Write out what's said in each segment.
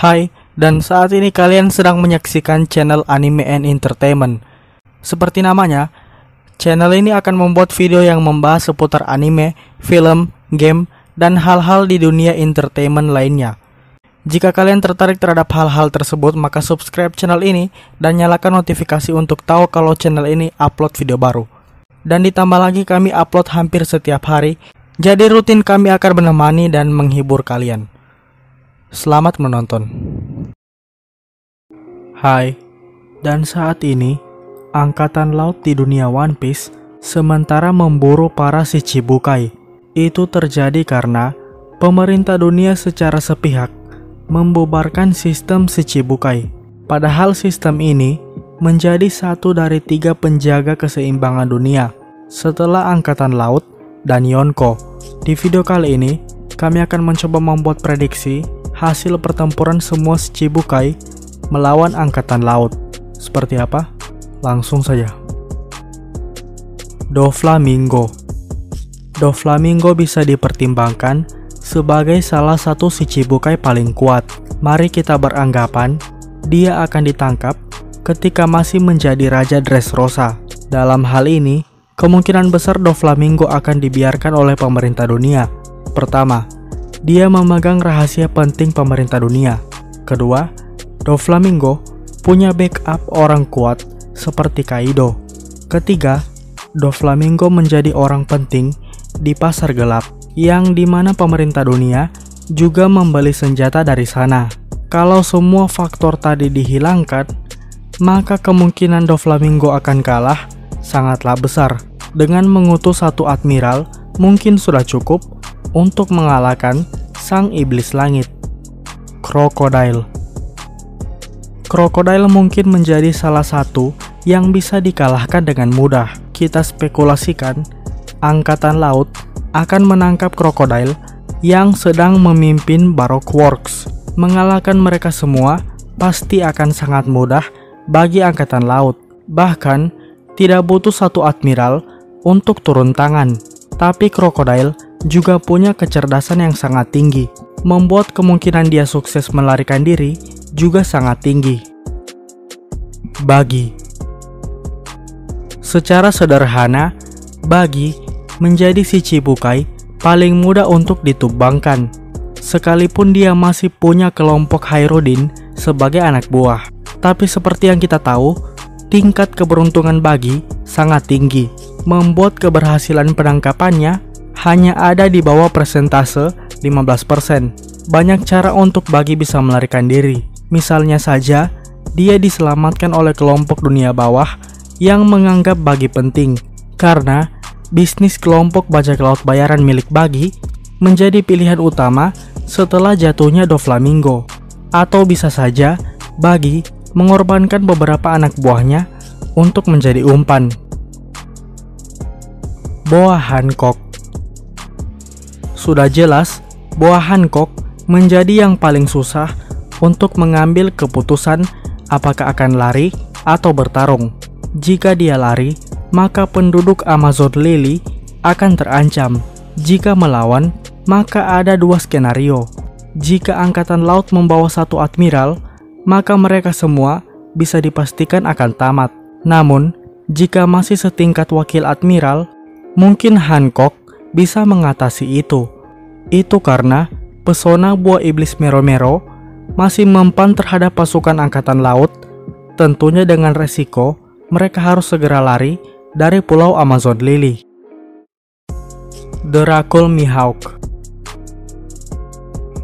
Hai, dan saat ini kalian sedang menyaksikan channel Anime and Entertainment. Seperti namanya, channel ini akan membuat video yang membahas seputar anime, film, game, dan hal-hal di dunia entertainment lainnya. Jika kalian tertarik terhadap hal-hal tersebut, maka subscribe channel ini dan nyalakan notifikasi untuk tahu kalau channel ini upload video baru. Dan ditambah lagi kami upload hampir setiap hari, jadi rutin kami akan menemani dan menghibur kalian. Selamat menonton. Hai, dan saat ini Angkatan Laut di dunia One Piece sementara memburu para Shichibukai. Itu terjadi karena pemerintah dunia secara sepihak membubarkan sistem Shichibukai. Padahal sistem ini menjadi satu dari 3 penjaga keseimbangan dunia setelah Angkatan Laut dan Yonko. Di video kali ini kami akan mencoba membuat prediksi hasil pertempuran semua Shichibukai melawan Angkatan Laut. Seperti apa? Langsung saja. Doflamingo. Doflamingo bisa dipertimbangkan sebagai salah satu Shichibukai paling kuat. Mari kita beranggapan dia akan ditangkap ketika masih menjadi Raja Dressrosa. Dalam hal ini, kemungkinan besar Doflamingo akan dibiarkan oleh pemerintah dunia. Pertama, dia memegang rahasia penting pemerintah dunia. Kedua, Doflamingo punya backup orang kuat seperti Kaido. Ketiga, Doflamingo menjadi orang penting di pasar gelap, yang dimana pemerintah dunia juga membeli senjata dari sana. Kalau semua faktor tadi dihilangkan, maka kemungkinan Doflamingo akan kalah sangatlah besar. Dengan mengutus satu admiral, mungkin sudah cukup untuk mengalahkan sang iblis langit. Crocodile. Crocodile mungkin menjadi salah satu yang bisa dikalahkan dengan mudah. Kita spekulasikan Angkatan Laut akan menangkap Crocodile yang sedang memimpin Baroque Works. Mengalahkan mereka semua pasti akan sangat mudah bagi Angkatan Laut. Bahkan tidak butuh satu admiral untuk turun tangan. Tapi Crocodile juga punya kecerdasan yang sangat tinggi, membuat kemungkinan dia sukses melarikan diri juga sangat tinggi. Buggy. Secara sederhana, Buggy menjadi Shichibukai paling mudah untuk ditumbangkan, sekalipun dia masih punya kelompok Hairodin sebagai anak buah. Tapi seperti yang kita tahu, tingkat keberuntungan Buggy sangat tinggi, membuat keberhasilan penangkapannya hanya ada di bawah persentase 15%. Banyak cara untuk Buggy bisa melarikan diri. Misalnya saja, dia diselamatkan oleh kelompok dunia bawah yang menganggap Buggy penting, karena bisnis kelompok bajak laut bayaran milik Buggy menjadi pilihan utama setelah jatuhnya Doflamingo. Atau bisa saja Buggy mengorbankan beberapa anak buahnya untuk menjadi umpan. Boa Hancock. Sudah jelas, Boa Hancock menjadi yang paling susah untuk mengambil keputusan apakah akan lari atau bertarung. Jika dia lari, maka penduduk Amazon Lily akan terancam. Jika melawan, maka ada 2 skenario. Jika Angkatan Laut membawa satu admiral, maka mereka semua bisa dipastikan akan tamat. Namun, jika masih setingkat wakil admiral, mungkin Hancock bisa mengatasi itu. Itu karena pesona buah iblis Mero-Mero masih mempan terhadap pasukan Angkatan Laut, tentunya dengan resiko mereka harus segera lari dari pulau Amazon Lily. Dracul Mihawk.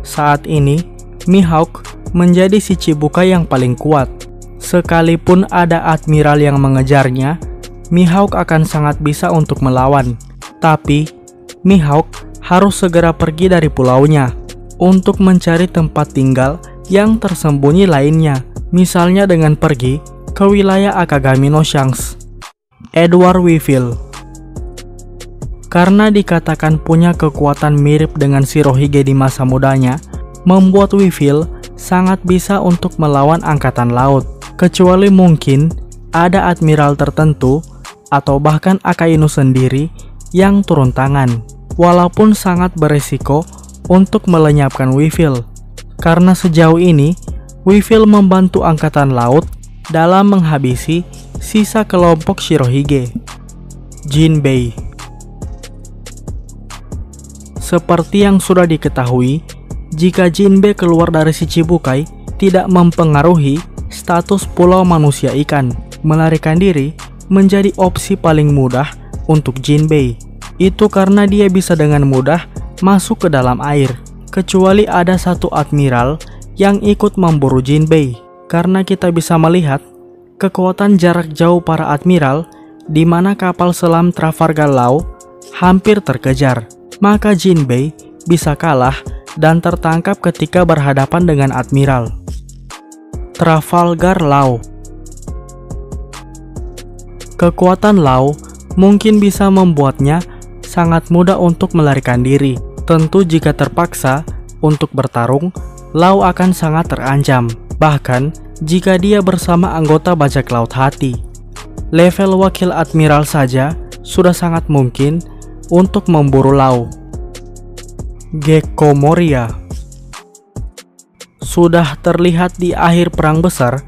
Saat ini, Mihawk menjadi Shichibukai yang paling kuat. Sekalipun ada admiral yang mengejarnya, Mihawk akan sangat bisa untuk melawan. Tapi, Mihawk harus segera pergi dari pulaunya untuk mencari tempat tinggal yang tersembunyi lainnya. Misalnya dengan pergi ke wilayah Akagami no Shanks. Edward Weevil. Karena dikatakan punya kekuatan mirip dengan Shirohige di masa mudanya, membuat Weevil sangat bisa untuk melawan Angkatan Laut. Kecuali mungkin ada admiral tertentu atau bahkan Akainu sendiri yang turun tangan. Walaupun sangat beresiko untuk melenyapkan Weevil. karena sejauh ini Weevil membantu Angkatan Laut dalam menghabisi sisa kelompok Shirohige. Jinbei. Seperti yang sudah diketahui, jika Jinbei keluar dari Shichibukai tidak mempengaruhi status pulau manusia ikan. Melarikan diri menjadi opsi paling mudah untuk Jinbei. Itu karena dia bisa dengan mudah masuk ke dalam air. Kecuali ada satu admiral yang ikut memburu Jinbei. Karena kita bisa melihat kekuatan jarak jauh para admiral di mana kapal selam Trafalgar Law hampir terkejar. Maka Jinbei bisa kalah dan tertangkap ketika berhadapan dengan admiral. Trafalgar Law. Kekuatan Law mungkin bisa membuatnya sangat mudah untuk melarikan diri. Tentu jika terpaksa untuk bertarung, Law akan sangat terancam. Bahkan jika dia bersama anggota bajak laut hati. Level wakil admiral saja sudah sangat mungkin untuk memburu Law. Gekko Moria. Sudah terlihat di akhir perang besar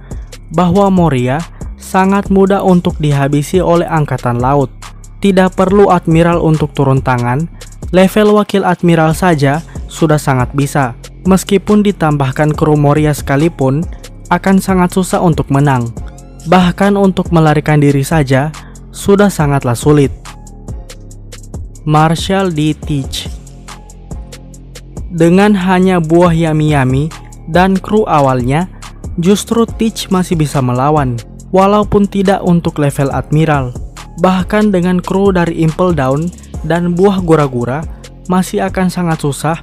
bahwa Moria sangat mudah untuk dihabisi oleh Angkatan Laut. Tidak perlu admiral untuk turun tangan, level wakil admiral saja sudah sangat bisa. Meskipun ditambahkan kru Moria sekalipun, akan sangat susah untuk menang. Bahkan untuk melarikan diri saja, sudah sangatlah sulit. Marshal D. Teach. Dengan hanya buah yami-yami dan kru awalnya, justru Teach masih bisa melawan. Walaupun tidak untuk level admiral. Bahkan dengan kru dari Impel Down dan buah gura-gura, masih akan sangat susah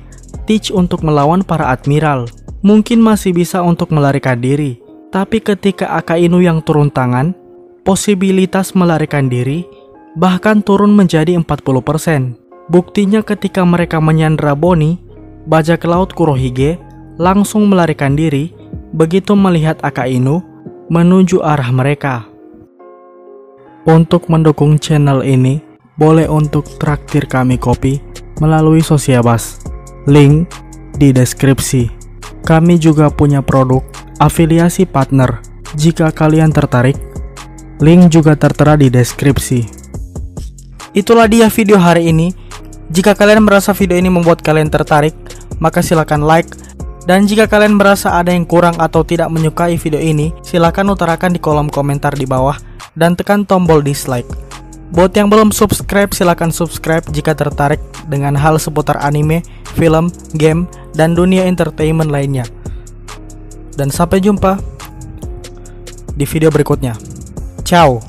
Teach untuk melawan para admiral. Mungkin masih bisa untuk melarikan diri, tapi ketika Akainu yang turun tangan, posibilitas melarikan diri bahkan turun menjadi 40%. Buktinya ketika mereka menyandra Bonnie, bajak laut Kurohige langsung melarikan diri begitu melihat Akainu menuju arah mereka. Untuk mendukung channel ini, boleh untuk traktir kami kopi melalui Sosiabas. Link di deskripsi. Kami juga punya produk afiliasi partner. Jika kalian tertarik, link juga tertera di deskripsi. Itulah dia video hari ini. Jika kalian merasa video ini membuat kalian tertarik, maka silakan like. Dan jika kalian merasa ada yang kurang atau tidak menyukai video ini, silakan utarakan di kolom komentar di bawah dan tekan tombol dislike. Buat yang belum subscribe, silakan subscribe jika tertarik dengan hal seputar anime, film, game, dan dunia entertainment lainnya. Dan sampai jumpa di video berikutnya. Ciao.